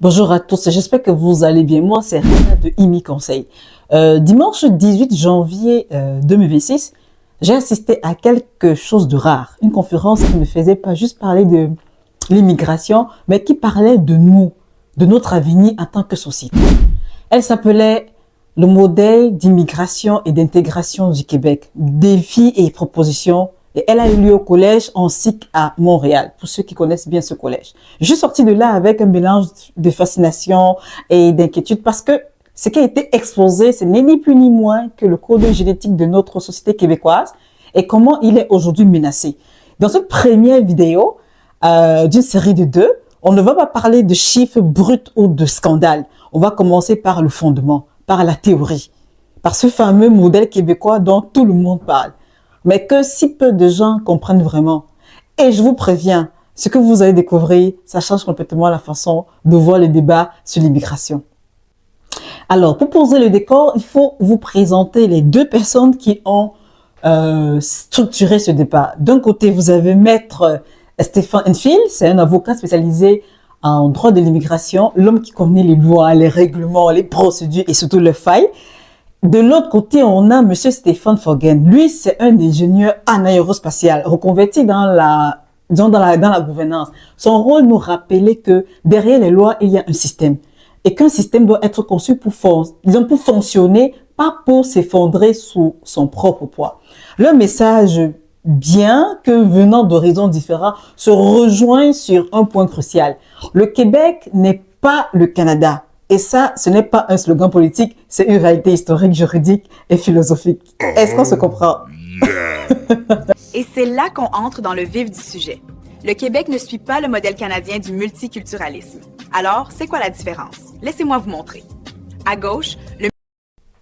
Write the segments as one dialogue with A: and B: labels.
A: Bonjour à tous, j'espère que vous allez bien. Moi, c'est Rina de IMI Conseil. Dimanche 18 janvier 2026, j'ai assisté à quelque chose de rare. Une conférence qui ne faisait pas juste parler de l'immigration, mais qui parlait de nous, de notre avenir en tant que société. Elle s'appelait le modèle d'immigration et d'intégration du Québec, défis et propositions. Et elle a eu lieu au collège Ansic à Montréal, pour ceux qui connaissent bien ce collège. Je suis sortie de là avec un mélange de fascination et d'inquiétude parce que ce qui a été exposé, ce n'est ni plus ni moins que le code génétique de notre société québécoise et comment il est aujourd'hui menacé. Dans cette première vidéo d'une série de deux, on ne va pas parler de chiffres bruts ou de scandales. On va commencer par le fondement, par la théorie, par ce fameux modèle québécois dont tout le monde parle, mais que si peu de gens comprennent vraiment. Et je vous préviens, ce que vous allez découvrir, ça change complètement la façon de voir les débats sur l'immigration. Alors, pour poser le décor, il faut vous présenter les deux personnes qui ont structuré ce débat. D'un côté, vous avez Maître Stéphane Enfield, c'est un avocat spécialisé en droit de l'immigration, l'homme qui connaît les lois, les règlements, les procédures et surtout les failles. De l'autre côté, on a Monsieur Stéphane Foggen. Lui, c'est un ingénieur en aérospatial, reconverti dans la gouvernance. Son rôle nous rappelait que derrière les lois, il y a un système. Et qu'un système doit être conçu pour fonctionner, pas pour s'effondrer sous son propre poids. Le message, bien que venant d'horizons différents, se rejoint sur un point crucial. Le Québec n'est pas le Canada. Et ça, ce n'est pas un slogan politique, c'est une réalité historique, juridique et philosophique. Est-ce qu'on se comprend?
B: Et c'est là qu'on entre dans le vif du sujet. Le Québec ne suit pas le modèle canadien du multiculturalisme. Alors, c'est quoi la différence? Laissez-moi vous montrer. À gauche,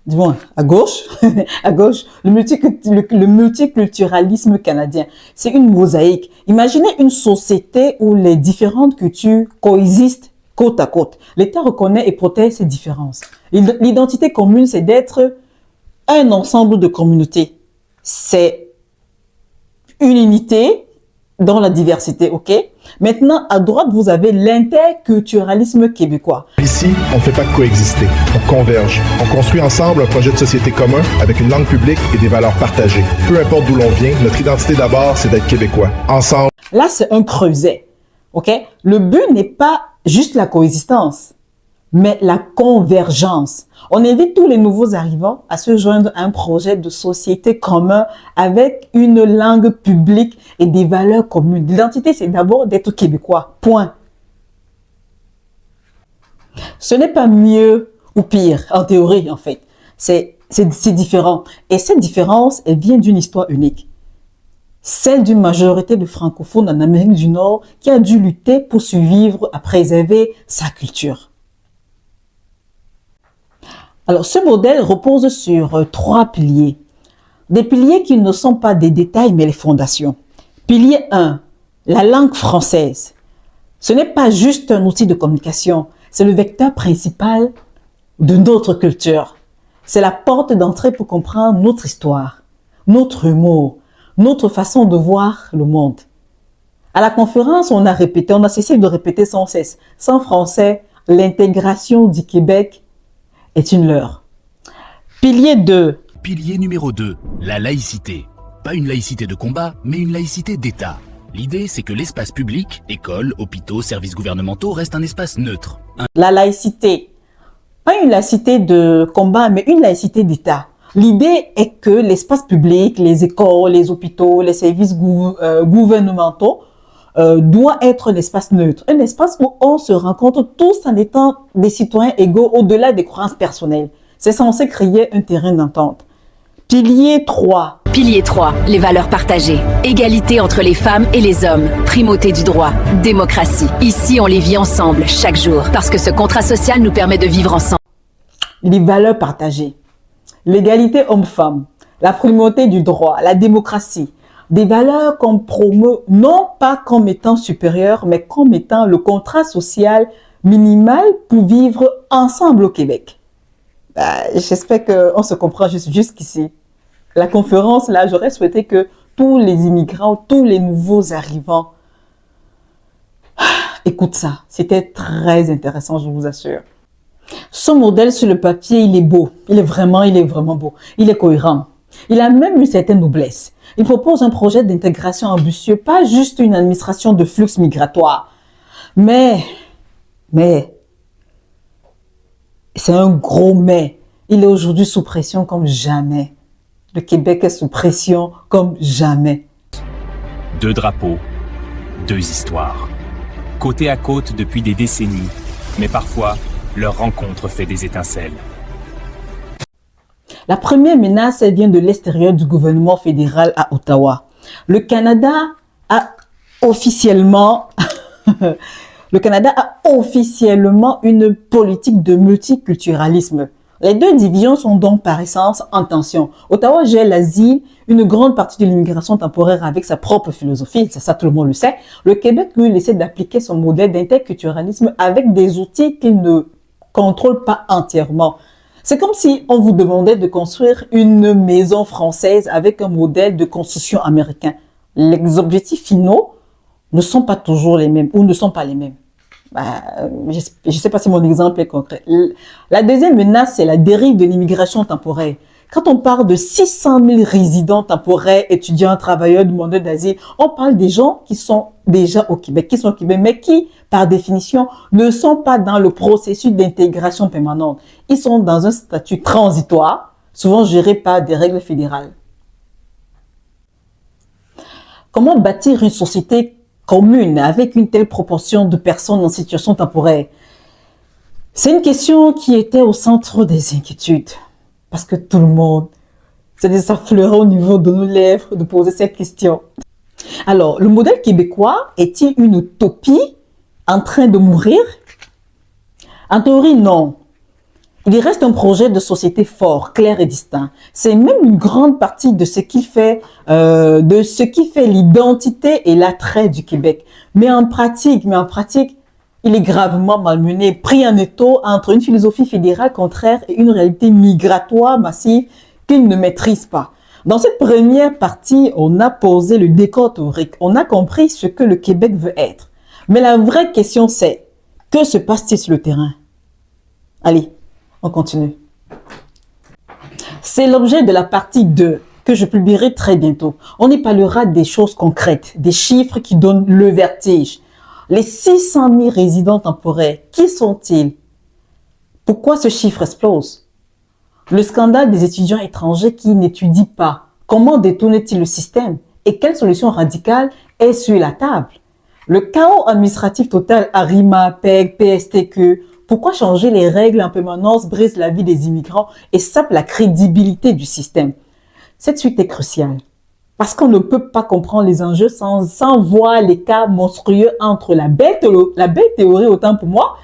A: Dis-moi, à gauche, à gauche, le multiculturalisme canadien, c'est une mosaïque. Imaginez une société où les différentes cultures coexistent côte à côte. L'État reconnaît et protège ces différences. L'identité commune, c'est d'être un ensemble de communautés. C'est une unité dans la diversité, ok? Maintenant, à droite, vous avez l'interculturalisme québécois.
C: Ici, on ne fait pas coexister, on converge. On construit ensemble un projet de société commun avec une langue publique et des valeurs partagées. Peu importe d'où l'on vient, notre identité d'abord, c'est d'être québécois. Ensemble.
A: Là, c'est un creuset, ok? Le but n'est pas juste la coexistence, mais la convergence. On invite tous les nouveaux arrivants à se joindre à un projet de société commun avec une langue publique et des valeurs communes. L'identité, c'est d'abord d'être québécois. Point. Ce n'est pas mieux ou pire, en théorie, en fait. C'est différent. Et cette différence, elle vient d'une histoire unique. Celle d'une majorité de francophones en Amérique du Nord qui a dû lutter pour survivre à préserver sa culture. Alors, ce modèle repose sur trois piliers. Des piliers qui ne sont pas des détails, mais les fondations. Pilier 1, la langue française. Ce n'est pas juste un outil de communication, c'est le vecteur principal de notre culture. C'est la porte d'entrée pour comprendre notre histoire, notre humour, notre façon de voir le monde. À la conférence, on a cessé de répéter sans cesse. Sans français, l'intégration du Québec est une leurre. Pilier 2.
D: Pilier numéro 2, la laïcité. Pas une laïcité de combat, mais une laïcité d'État. L'idée, c'est que l'espace public, écoles, hôpitaux, services gouvernementaux, reste un espace neutre.
A: La laïcité. Pas une laïcité de combat, mais une laïcité d'État. L'idée est que l'espace public, les écoles, les hôpitaux, les services gouvernementaux doit être l'espace neutre. Un espace où on se rencontre tous en étant des citoyens égaux au-delà des croyances personnelles. C'est censé créer un terrain d'entente. Pilier 3.
E: Pilier 3, les valeurs partagées. Égalité entre les femmes et les hommes. Primauté du droit. Démocratie. Ici, on les vit ensemble, chaque jour. Parce que ce contrat social nous permet de vivre ensemble.
A: Les valeurs partagées. L'égalité homme-femme. La primauté du droit. La démocratie. Des valeurs qu'on promeut non pas comme étant supérieures, mais comme étant le contrat social minimal pour vivre ensemble au Québec. J'espère qu'on se comprend jusqu'ici. La conférence, là, j'aurais souhaité que tous les immigrants, tous les nouveaux arrivants Écoute ça, c'était très intéressant, je vous assure. Son modèle sur le papier, il est beau. Il est vraiment beau. Il est cohérent. Il a même une certaine noblesse. Il propose un projet d'intégration ambitieux, pas juste une administration de flux migratoires. Mais, c'est un gros mais. Il est aujourd'hui sous pression comme jamais. Le Québec est sous pression comme jamais.
F: 2 drapeaux, 2 histoires. Côte à côte depuis des décennies, mais parfois, leur rencontre fait des étincelles.
A: La première menace, elle vient de l'extérieur du gouvernement fédéral à Ottawa. Le Canada a officiellement une politique de multiculturalisme. Les deux divisions sont donc par essence en tension. Ottawa gère l'asile, une grande partie de l'immigration temporaire avec sa propre philosophie, c'est ça tout le monde le sait. Le Québec, lui, il essaie d'appliquer son modèle d'interculturalisme avec des outils qu'il ne contrôle pas entièrement. C'est comme si on vous demandait de construire une maison française avec un modèle de construction américain. Les objectifs finaux ne sont pas toujours les mêmes ou ne sont pas les mêmes. Je ne sais pas si mon exemple est concret. La deuxième menace, c'est la dérive de l'immigration temporaire. Quand on parle de 600 000 résidents temporaires, étudiants, travailleurs, demandeurs d'asile, on parle des gens qui sont déjà au Québec, mais qui, par définition, ne sont pas dans le processus d'intégration permanente. Ils sont dans un statut transitoire, souvent géré par des règles fédérales. Comment bâtir une société commune avec une telle proportion de personnes en situation temporaire? C'est une question qui était au centre des inquiétudes. Parce que tout le monde, ça fleurait au niveau de nos lèvres de poser cette question. Alors, le modèle québécois est-il une utopie en train de mourir? En théorie, non. Il reste un projet de société fort, clair et distinct. C'est même une grande partie de ce qui fait l'identité et l'attrait du Québec. Mais en pratique, il est gravement malmené, pris en étau entre une philosophie fédérale contraire et une réalité migratoire massive qu'il ne maîtrise pas. Dans cette première partie, on a posé le décor théorique. On a compris ce que le Québec veut être. Mais la vraie question c'est, que se passe-t-il sur le terrain? Allez, on continue. C'est l'objet de la partie 2 que je publierai très bientôt. On y parlera des choses concrètes, des chiffres qui donnent le vertige. Les 600 000 résidents temporaires, qui sont-ils? Pourquoi ce chiffre explose? Le scandale des étudiants étrangers qui n'étudient pas. Comment détourner-ils le système? Et quelle solution radicale est sur la table? Le chaos administratif total, ARIMA, PEG, PSTQ. Pourquoi changer les règles en permanence brise la vie des immigrants et sape la crédibilité du système? Cette suite est cruciale. Parce qu'on ne peut pas comprendre les enjeux sans voir l'écart monstrueux entre la belle théorie, autant pour moi,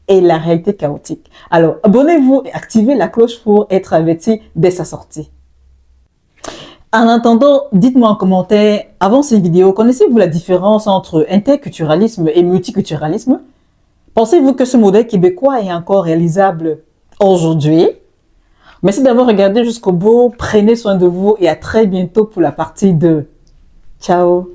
A: et la réalité chaotique. Alors, abonnez-vous et activez la cloche pour être averti dès sa sortie. En attendant, dites-moi en commentaire, avant cette vidéo, connaissez-vous la différence entre interculturalisme et multiculturalisme? Pensez-vous que ce modèle québécois est encore réalisable aujourd'hui? Merci d'avoir regardé jusqu'au bout, prenez soin de vous et à très bientôt pour la partie 2. Ciao!